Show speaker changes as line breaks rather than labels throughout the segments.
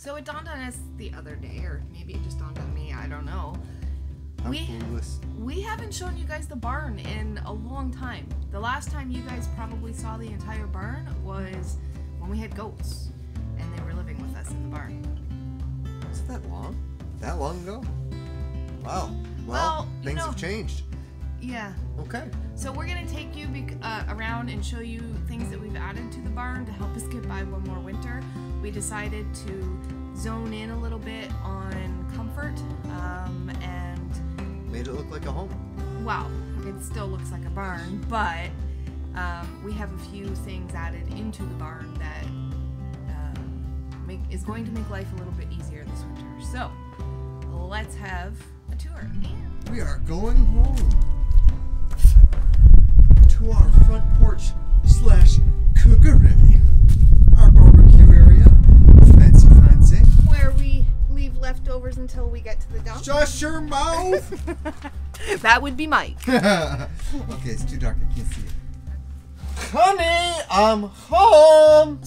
So it dawned on us the other day, or maybe it just dawned on me, I don't know.
I'm clueless.
We haven't shown you guys the barn in a long time. The last time you guys probably saw the entire barn was when we had goats and they were living with us in the barn.
Is it that long? That long ago? Wow.
Well,
things have changed.
Yeah.
Okay.
So we're going to take you around and show you things that we've added to the barn to help us get by one more winter. We decided to zone in a little bit on comfort and
made it look like a home.
Wow, it still looks like a barn, but we have a few things added into the barn that is going to make life a little bit easier this winter. So let's have a tour.
We are going home to our front porch / cookery. Our barbecue area. Fancy.
Where we leave leftovers until we get to the dump.
Shut your mouth!
That would be Mike.
Okay, it's too dark. I can't see it. Honey, I'm home!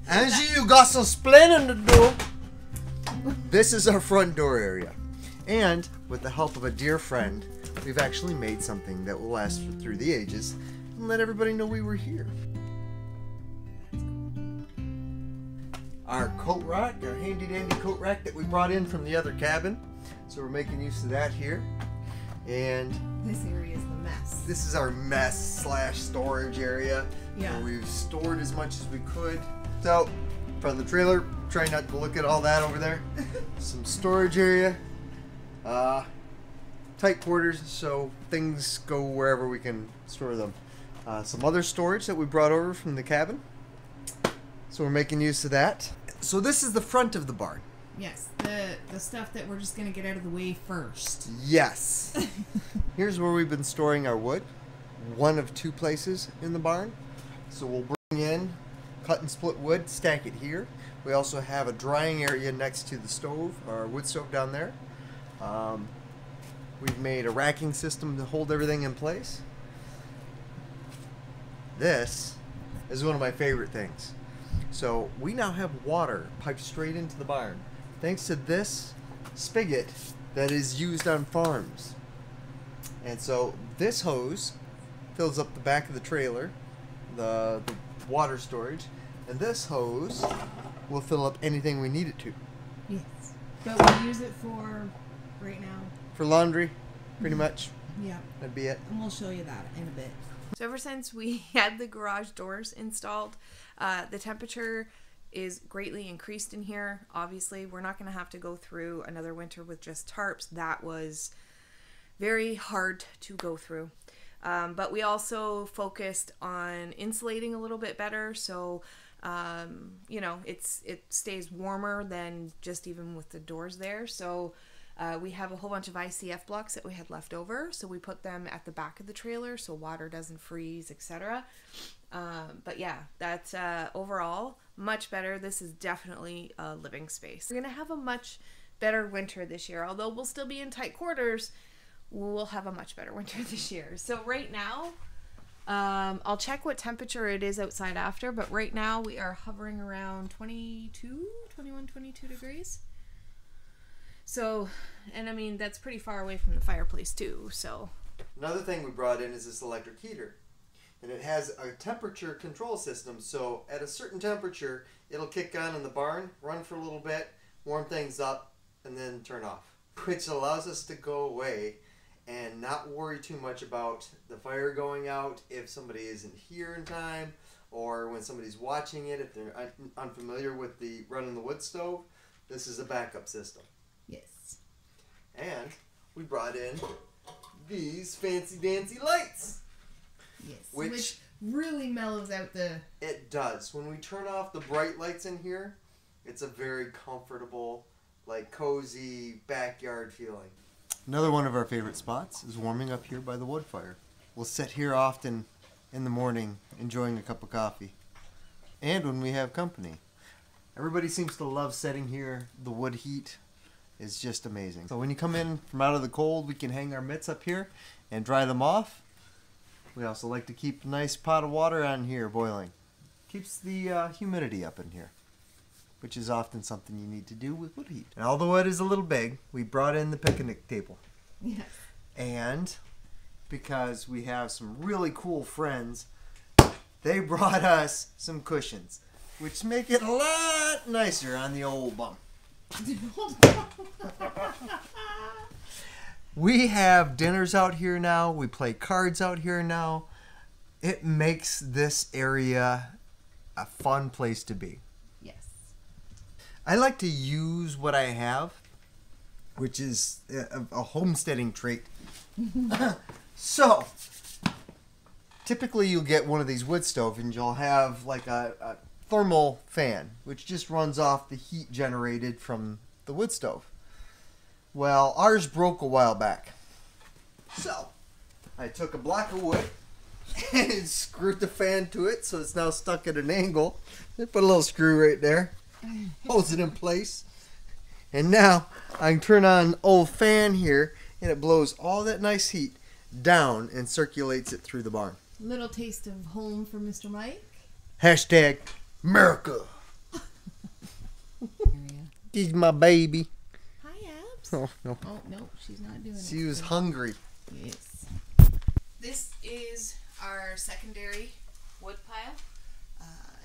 Angie, you got some splaining to do. This is our front door area. And with the help of a dear friend, we've actually made something that will last through the ages and let everybody know we were here. Our coat rack, our handy dandy coat rack that we brought in from the other cabin. So we're making use of that here. And
this area is the mess.
This is our mess / storage area.
Yeah.
Where we've stored as much as we could. So, from the trailer, try not to look at all that over there. Some storage area. Tight quarters, so things go wherever we can store them. Some other storage that we brought over from the cabin. So we're making use of that. So this is the front of the barn.
Yes, the stuff that we're just going to get out of the way first.
Yes. Here's where we've been storing our wood. One of 2 places in the barn. So we'll bring in, cut and split wood, stack it here. We also have a drying area next to the stove, our wood stove down there. We've made a racking system to hold everything in place. This is one of my favorite things. So we now have water piped straight into the barn, thanks to this spigot that is used on farms. And so this hose fills up the back of the trailer, the water storage, and this hose will fill up anything we need it to.
Yes, but we use it for right now.
For laundry, pretty much.
Yeah.
That'd be it.
And we'll show you that in a bit. So ever since we had the garage doors installed, the temperature is greatly increased in here. Obviously, we're not going to have to go through another winter with just tarps. That was very hard to go through. But we also focused on insulating a little bit better. So, you know, it stays warmer than just even with the doors there. So we have a whole bunch of ICF blocks that we had left over, so we put them at the back of the trailer so water doesn't freeze, etc. But yeah, that's overall much better. This is definitely a living space. We're gonna have a much better winter this year. Although we'll still be in tight quarters, we'll have a much better winter this year. So right now, I'll check what temperature it is outside after, but right now we are hovering around 21, 22 degrees. So, and I mean, that's pretty far away from the fireplace too, so.
Another thing we brought in is this electric heater. And it has a temperature control system, so at a certain temperature, it'll kick on in the barn, run for a little bit, warm things up, and then turn off. Which allows us to go away and not worry too much about the fire going out if somebody isn't here in time, or when somebody's watching it, if they're unfamiliar with the running the wood stove. This is a backup system.
Yes.
And we brought in these fancy dancy lights.
Yes.
Which
really mellows out the...
It does. When we turn off the bright lights in here, it's a very comfortable, like cozy backyard feeling. Another one of our favorite spots is warming up here by the wood fire. We'll sit here often in the morning enjoying a cup of coffee. And when we have company. Everybody seems to love sitting here. The wood heat is just amazing. So when you come in from out of the cold, we can hang our mitts up here and dry them off. We also like to keep a nice pot of water on here boiling. Keeps the humidity up in here. which is often something you need to do with wood heat. And although the wood is a little big, we brought in the picnic table.
Yes.
And because we have some really cool friends, they brought us some cushions, which make it a lot nicer on the old bum. We have dinners out here now. We play cards out here now. It makes this area a fun place to be.
Yes.
I like to use what I have, which is a homesteading trait. So, typically you'll get one of these wood stoves and you'll have like a thermal fan, which just runs off the heat generated from the wood stove. Well, ours broke a while back. So, I took a block of wood and screwed the fan to it, so it's now stuck at an angle. I put a little screw right there, holds it in place. And now I can turn on the old fan here, and it blows all that nice heat down and circulates it through the barn.
Little taste of home for Mr. Mike.
Hashtag America. She's my baby.
Hi, Abs.
Oh, no.
Oh, no, she's not doing it.
She was hungry.
Yes. This is our secondary wood pile.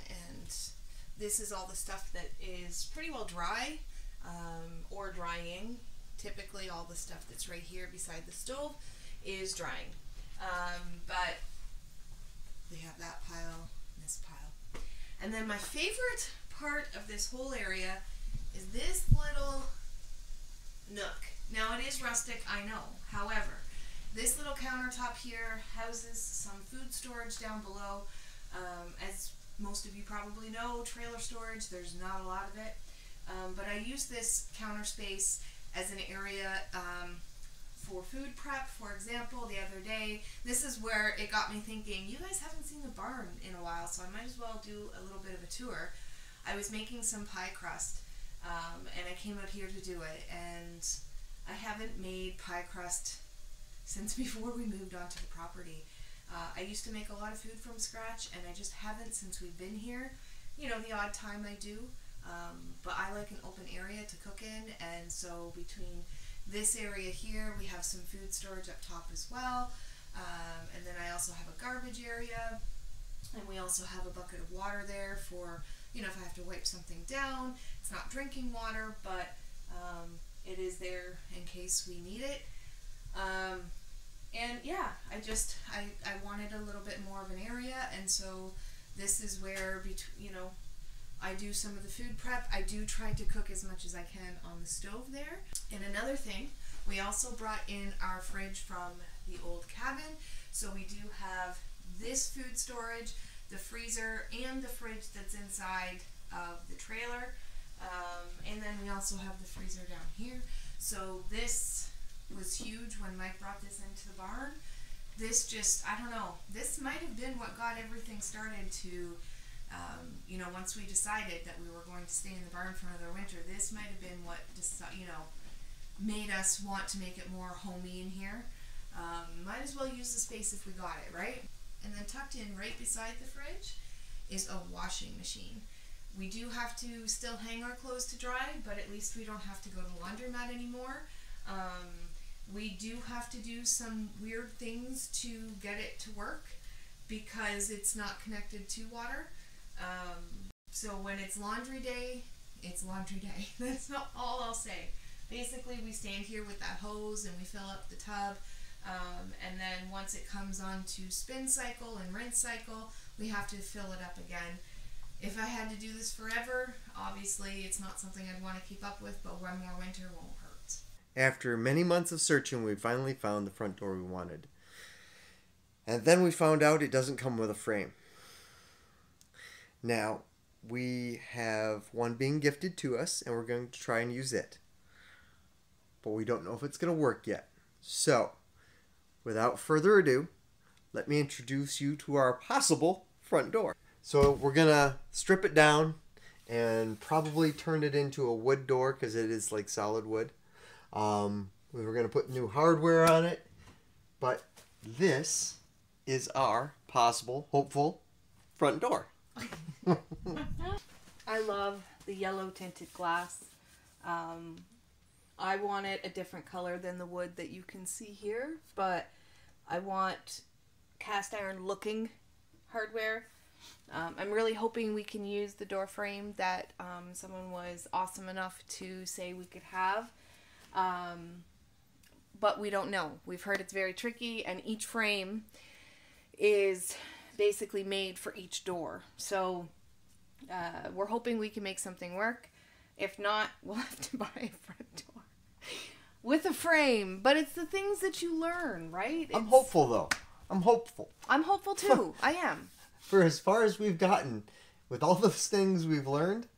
And this is all the stuff that is pretty well dry or drying. Typically all the stuff that's right here beside the stove is drying. But we have that pile, this pile. And then my favorite part of this whole area is this little nook. Now it is rustic, I know. However, this little countertop here houses some food storage down below. As most of you probably know, trailer storage, there's not a lot of it. But I use this counter space as an area for food prep. For example, the other day, this is where it got me thinking, you guys haven't seen the barn in a while, so I might as well do a little bit of a tour. I was making some pie crust, and I came out here to do it, and I haven't made pie crust since before we moved onto the property. I used to make a lot of food from scratch, and I just haven't since we've been here. You know, the odd time I do, but I like an open area to cook in, and so between this area here, we have some food storage up top as well, and then I also have a garbage area, and we also have a bucket of water there for, you know, if I have to wipe something down. It's not drinking water, but it is there in case we need it. And yeah, I wanted a little bit more of an area, and so this is where, you know, I do some of the food prep. I do try to cook as much as I can on the stove there. And another thing, we also brought in our fridge from the old cabin. So we do have this food storage, the freezer, and the fridge that's inside of the trailer. And then we also have the freezer down here. So this was huge when Mike brought this into the barn. This just, I don't know, this might have been what got everything started to, you know, once we decided that we were going to stay in the barn for another winter, this might have been what, you know, made us want to make it more homey in here. Might as well use the space if we got it, right? And then tucked in right beside the fridge is a washing machine. We do have to still hang our clothes to dry, but at least we don't have to go to the laundromat anymore. We do have to do some weird things to get it to work because it's not connected to water. So when it's laundry day, it's laundry day. That's not all I'll say. Basically, we stand here with that hose and we fill up the tub. And then once it comes on to spin cycle and rinse cycle, we have to fill it up again. If I had to do this forever, obviously it's not something I'd want to keep up with, but one more winter won't hurt.
After many months of searching, we finally found the front door we wanted. And then we found out it doesn't come with a frame. Now, we have one being gifted to us, and we're going to try and use it. But we don't know if it's going to work yet. So, without further ado, let me introduce you to our possible front door. So we're going to strip it down and probably turn it into a wood door because it is like solid wood. We were going to put new hardware on it. But this is our possible, hopeful front door.
I love the yellow tinted glass. I want it a different color than the wood that you can see here, but I want cast iron looking hardware. I'm really hoping we can use the door frame that someone was awesome enough to say we could have. But we don't know. We've heard it's very tricky, and each frame is basically made for each door. So we're hoping we can make something work. If not, we'll have to buy a front door with a frame. But it's the things that you learn, right?
I'm hopeful, though. I'm hopeful.
I'm hopeful, too. I am.
For as far as we've gotten, with all those things we've learned,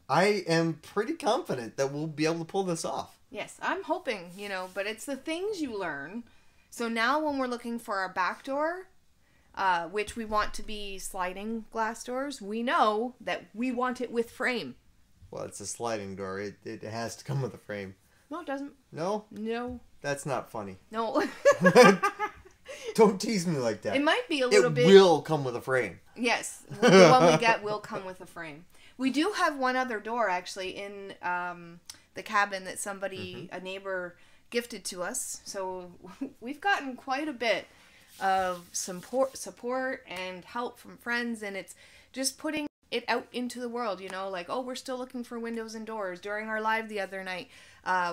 I am pretty confident that we'll be able to pull this off.
Yes, I'm hoping, but it's the things you learn. So now when we're looking for our back door, which we want to be sliding glass doors, we know that we want it with frame.
Well, it's a sliding door. It has to come with a frame.
No, it doesn't.
No?
No.
That's not funny.
No.
Don't tease me like that.
It might be a little bit.
It will come with a frame.
Yes. The one we get will come with a frame. We do have one other door, actually, in the cabin that somebody, a neighbor, gifted to us. So we've gotten quite a bit of support and help from friends, and it's just putting it out into the world, like, oh, we're still looking for windows and doors. During our live the other night,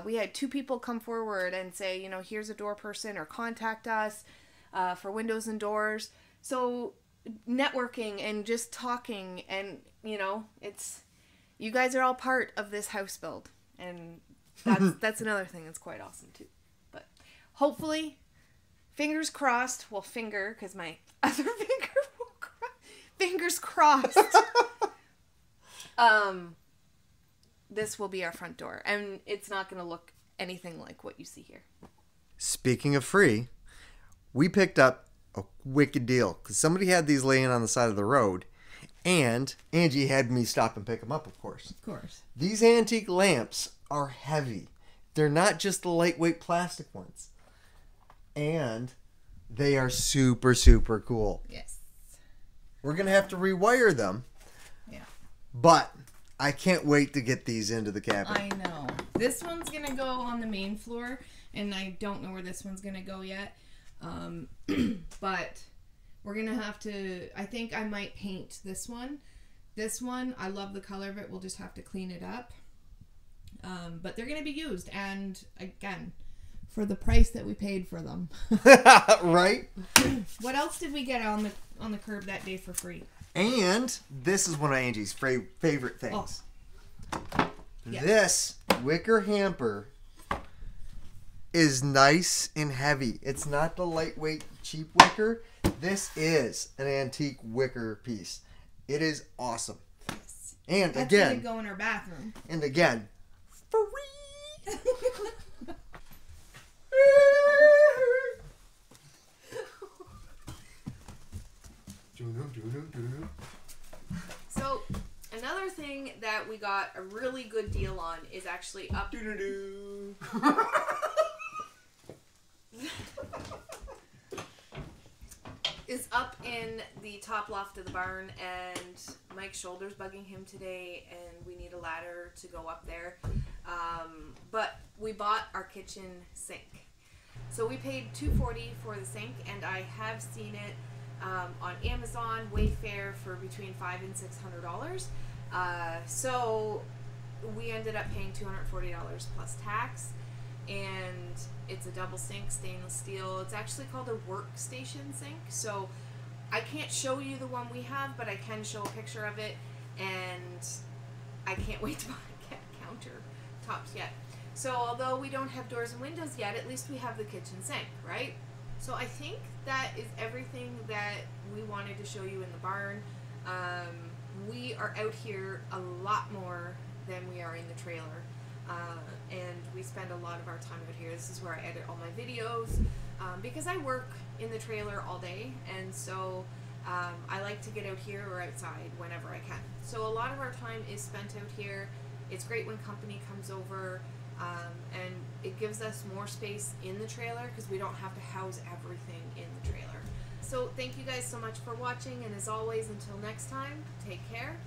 we had 2 people come forward and say, here's a door person, or contact us for windows and doors. So networking and just talking, and it's, you guys are all part of this house build, and that's another thing that's quite awesome too. But hopefully, fingers crossed, well, because my other finger will cry. Fingers crossed. This will be our front door, and it's not going to look anything like what you see here.
Speaking of free, we picked up a wicked deal because somebody had these laying on the side of the road, and Angie had me stop and pick them up, of course.
Of course.
These antique lamps are heavy. They're not just the lightweight plastic ones. And they are super, super cool.
Yes.
We're going to have to rewire them.
Yeah.
But I can't wait to get these into the cabin.
I know. This one's going to go on the main floor, and I don't know where this one's going to go yet. But we're going to have to, I think I might paint this one. This one, I love the color of it. We'll just have to clean it up. But they're going to be used. And again, for the price that we paid for them.
Right?
What else did we get on the curb that day for free?
And this is one of Angie's favorite things. Oh. Yes. This wicker hamper is nice and heavy. It's not the lightweight cheap wicker. This is an antique wicker piece. It is awesome.
Yes.
And
that's
again,
gonna go in our bathroom.
And again, free.
So another thing that we got a really good deal on is actually up. Is up in the top loft of the barn, and Mike's shoulder's bugging him today, and we need a ladder to go up there. But we bought our kitchen sink. So we paid $240 for the sink, and I have seen it on Amazon, Wayfair for between $500 and $600. So we ended up paying $240 plus tax, and it's a double sink, stainless steel. It's actually called a workstation sink. So I can't show you the one we have, but I can show a picture of it, and I can't wait to get countertops yet. So although we don't have doors and windows yet, at least we have the kitchen sink, right? So I think that is everything that we wanted to show you in the barn. We are out here a lot more than we are in the trailer. And we spend a lot of our time out here. This is where I edit all my videos because I work in the trailer all day, and so I like to get out here or outside whenever I can. So a lot of our time is spent out here. It's great when company comes over, and it gives us more space in the trailer because we don't have to house everything in the trailer. So thank you guys so much for watching, and as always, until next time, take care.